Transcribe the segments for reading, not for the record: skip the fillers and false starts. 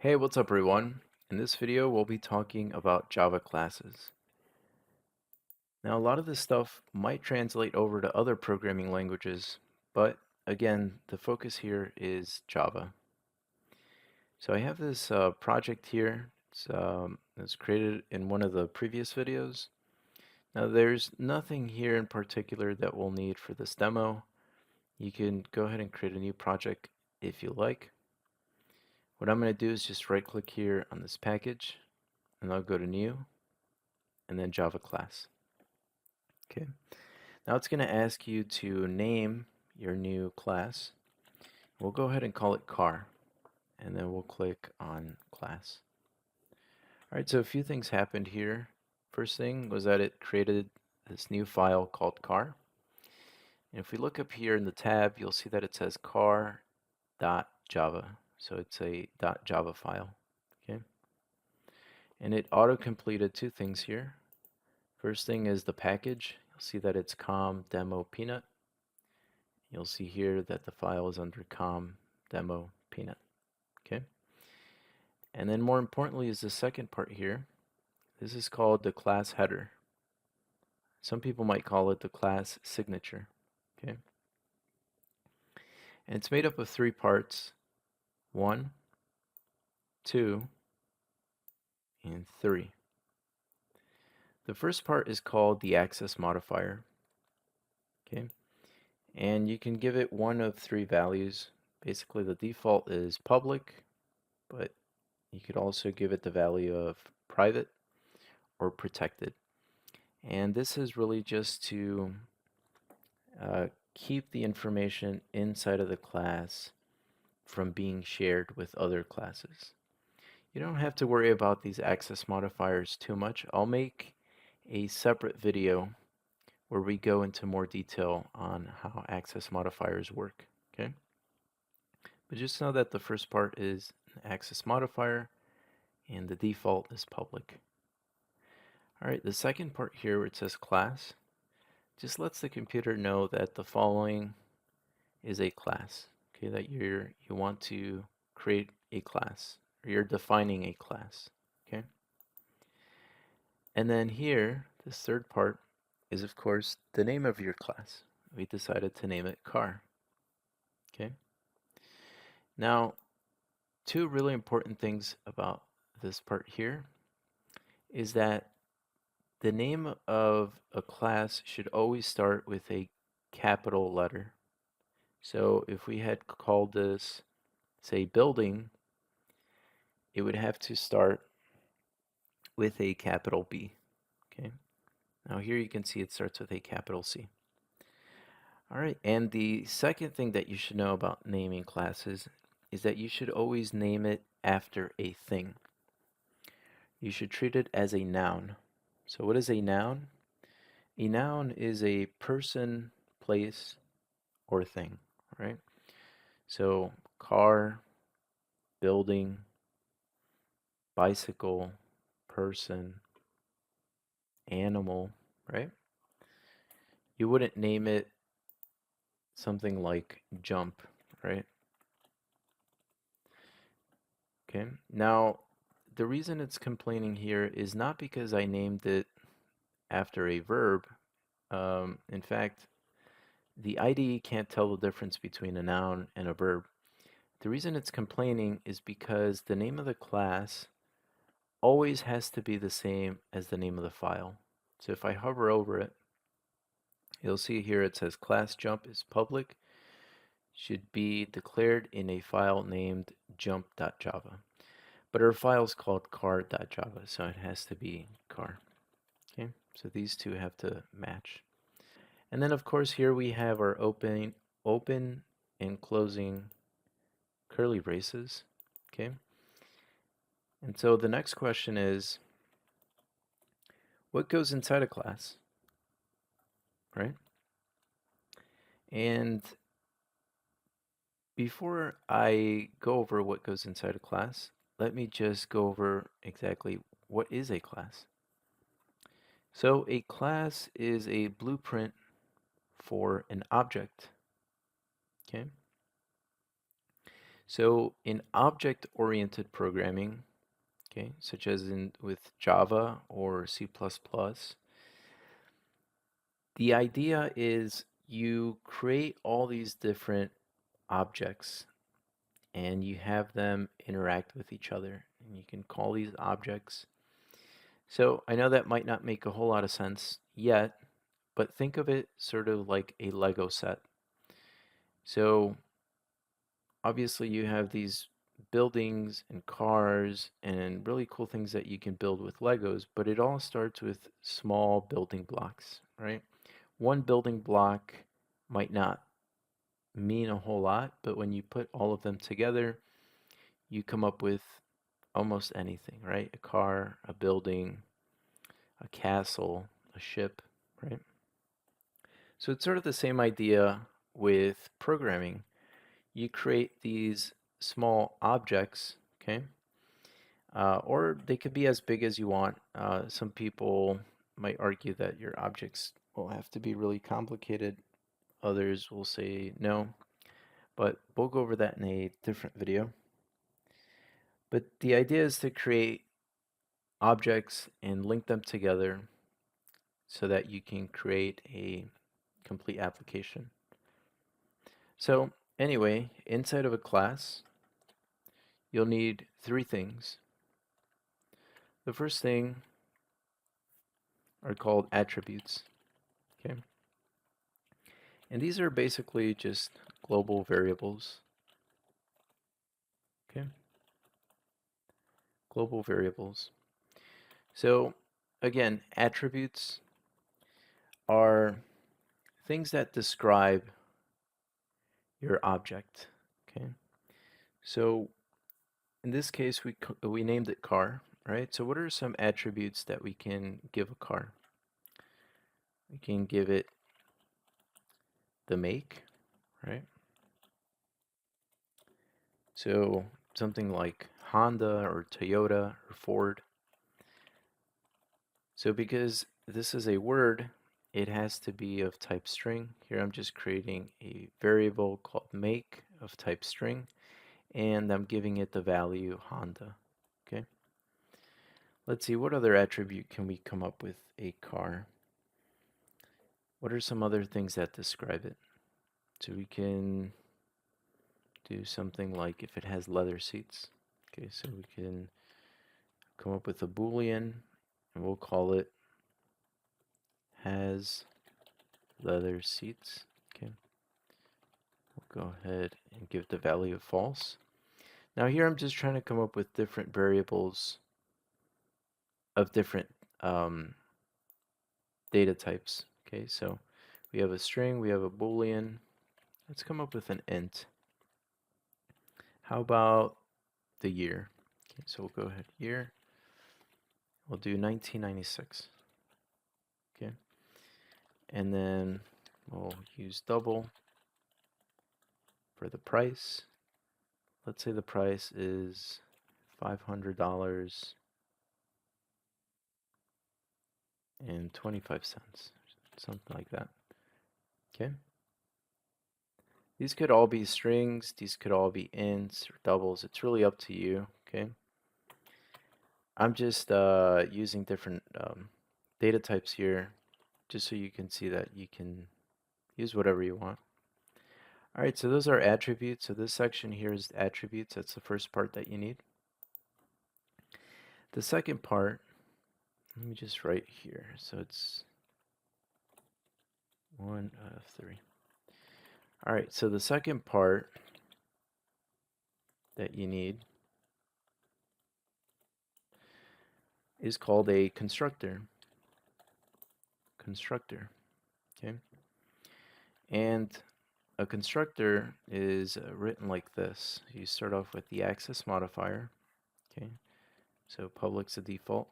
Hey, what's up everyone? In this video, we'll be talking about Java classes. Now, a lot of this stuff might translate over to other programming languages, but again, the focus here is Java. So I have this project here. It's created in one of the previous videos. Now, there's nothing here in particular that we'll need for this demo. You can go ahead and create a new project if you like. What I'm going to do is just right click here on this package, and I'll go to New, and then Java class. Okay. Now it's going to ask you to name your new class. We'll go ahead and call it car, and then we'll click on class. All right, so a few things happened here. First thing was that it created this new file called car. And if we look up here in the tab, you'll see that it says car.java. So it's a .java file. Okay. And it auto-completed two things here. First thing is the package. You'll see that it's com demo peanut. You'll see here that the file is under com demo peanut. Okay. And then more importantly is the second part here. This is called the class header. Some people might call it the class signature. Okay. And it's made up of three parts: 1, 2, and 3. The first part is called the access modifier. Okay. And you can give it one of three values. Basically, the default is public, but you could also give it the value of private or protected. And this is really just to keep the information inside of the class from being shared with other classes. You don't have to worry about these access modifiers too much. I'll make a separate video where we go into more detail on how access modifiers work. Okay? But just know that the first part is an access modifier and the default is public. All right, the second part here where it says class just lets the computer know that the following is a class. Okay, that you want to create a class or you're defining a class. Okay, and then here this third part is of course the name of your class. We decided to name it car. Okay, now two really important things about this part here is that the name of a class should always start with a capital letter. So if we had called this, say, building, it would have to start with a capital B. Okay. Now here you can see it starts with a capital C. All right, and the second thing that you should know about naming classes is that you should always name it after a thing. You should treat it as a noun. So what is a noun? A noun is a person, place, or thing, right? So car, building, bicycle, person, animal, right? You wouldn't name it something like jump, right? Okay. Now, the reason it's complaining here is not because I named it after a verb. In fact, the IDE can't tell the difference between a noun and a verb. The reason it's complaining is because the name of the class always has to be the same as the name of the file. So if I hover over it, you'll see here it says class jump is public, should be declared in a file named jump.java. But our file is called car.java, so it has to be car. Okay, so these two have to match. And then of course here we have our open and closing curly braces. Okay, and so the next question is, what goes inside a class, right? And before I go over what goes inside a class, let me just go over exactly what is a class. So a class is a blueprint for an object. Okay. So in object-oriented programming, okay, such as with Java or C++, the idea is you create all these different objects and you have them interact with each other. And you can call these objects. So I know that might not make a whole lot of sense yet, but think of it sort of like a Lego set. So obviously you have these buildings and cars and really cool things that you can build with Legos, but it all starts with small building blocks, right? One building block might not mean a whole lot, but when you put all of them together, you come up with almost anything, right? A car, a building, a castle, a ship, right? So it's sort of the same idea with programming. You create these small objects, okay? Or they could be as big as you want. Some people might argue that your objects will have to be really complicated. Others will say no, but we'll go over that in a different video. But the idea is to create objects and link them together so that you can create a complete application. So anyway, inside of a class, you'll need three things. The first thing are called attributes, okay? And these are basically just global variables, okay? Global variables. So again, attributes are things that describe your object, okay? So in this case, we named it car, right? So what are some attributes that we can give a car? We can give it the make, right? So something like Honda or Toyota or Ford. So because this is a word, it has to be of type string. Here I'm just creating a variable called make of type string, and I'm giving it the value Honda, okay? Let's see, what other attribute can we come up with a car? What are some other things that describe it? So we can do something like if it has leather seats. Okay, so we can come up with a Boolean and we'll call it has leather seats. Okay, we'll go ahead and give the value of false. Now here I'm just trying to come up with different variables of different data types. Okay, so we have a string, we have a Boolean. Let's come up with an int. How about the year? Okay, so we'll go ahead year. We'll do 1996. Okay, and then we'll use double for the price. Let's say the price is $500 and 25 cents, something like that. Okay. These could all be strings, these could all be ints or doubles. It's really up to you. Okay. I'm just using different data types here just so you can see that you can use whatever you want. All right, so those are attributes. So this section here is attributes. That's the first part that you need. The second part, let me just write here. So it's 1 out of 3. All right, so the second part that you need is called a constructor. Constructor, okay? And a constructor is written like this. You start off with the access modifier, okay? So public's the default,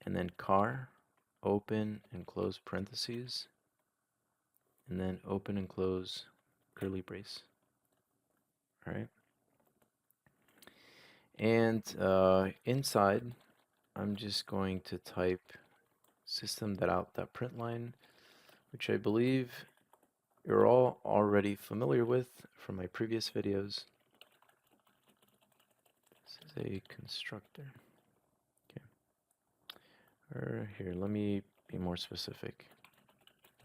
and then car, open and close parentheses, and then open and close curly brace. All right. And inside, I'm just going to type system.out.println, which I believe you're all already familiar with from my previous videos. is a constructor. Okay. Or here, let me be more specific.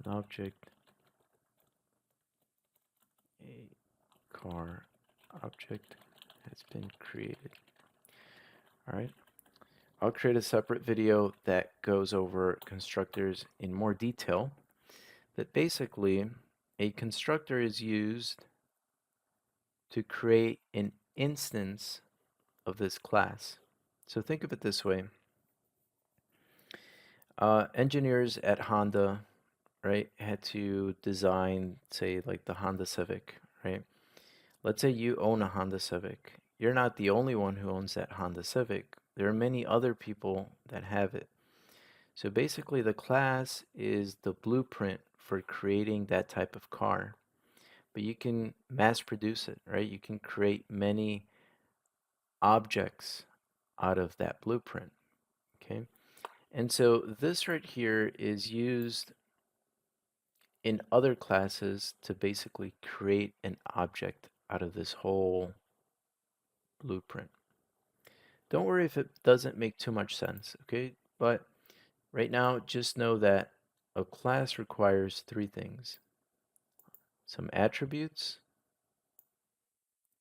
An object, a car object has been created. All right. I'll create a separate video that goes over constructors in more detail. But basically, a constructor is used to create an instance of this class. So think of it this way. Engineers at Honda, right, had to design, say, like the Honda Civic, right? Let's say you own a Honda Civic. You're not the only one who owns that Honda Civic. There are many other people that have it. So basically, the class is the blueprint for creating that type of car. But you can mass produce it, right? You can create many objects out of that blueprint, okay? And so this right here is used in other classes to basically create an object out of this whole blueprint. Don't worry if it doesn't make too much sense, okay? But right now, just know that a class requires three things: some attributes,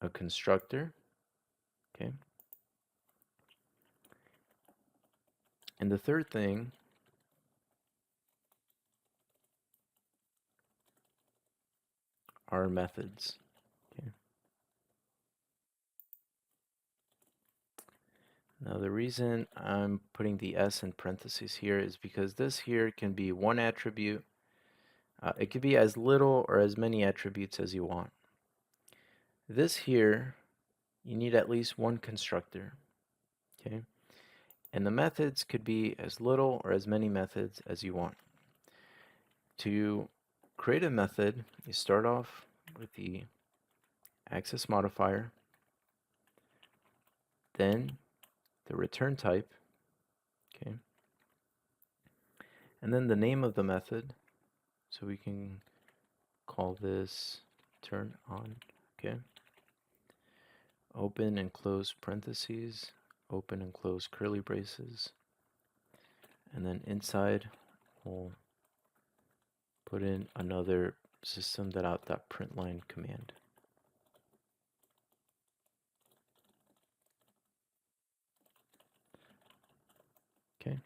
a constructor, okay? And the third thing are methods, okay? Now the reason I'm putting the S in parentheses here is because this here can be one attribute. It could be as little or as many attributes as you want. This here, you need at least one constructor, okay? And the methods could be as little or as many methods as you want. To create a method, you start off with the access modifier, then the return type, okay? And then the name of the method, so we can call this turn on, okay? Open and close parentheses, open and close curly braces, and then inside we'll put in another system.out.println command. Okay.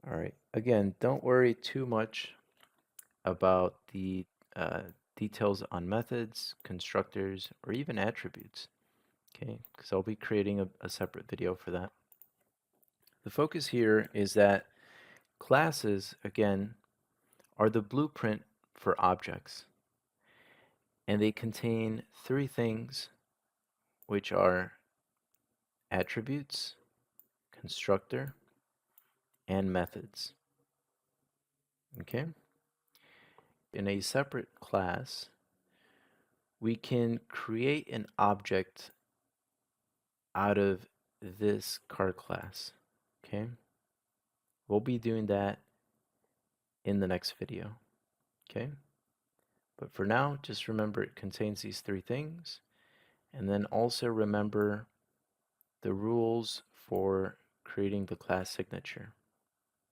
All right. Again, don't worry too much about the details on methods, constructors, or even attributes. Okay, because I'll be creating a separate video for that. The focus here is that classes, again, are the blueprint for objects. And they contain three things, which are attributes, constructor, and methods. Okay? In a separate class, we can create an object out of this car class. Okay? We'll be doing that in the next video. Okay? But for now, just remember it contains these three things. And then also remember the rules for creating the class signature.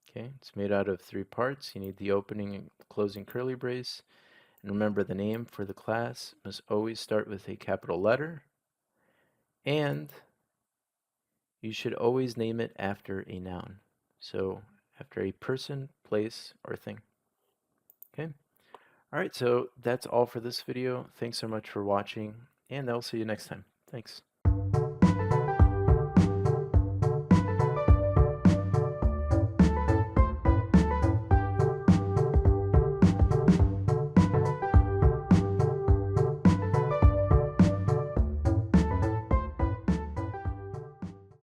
Okay, it's made out of three parts. You need the opening and closing curly brace. And remember, the name for the class must always start with a capital letter. And you should always name it after a noun. So after a person, place, or thing. Okay. All right, so that's all for this video. Thanks so much for watching, and I'll see you next time. Thanks.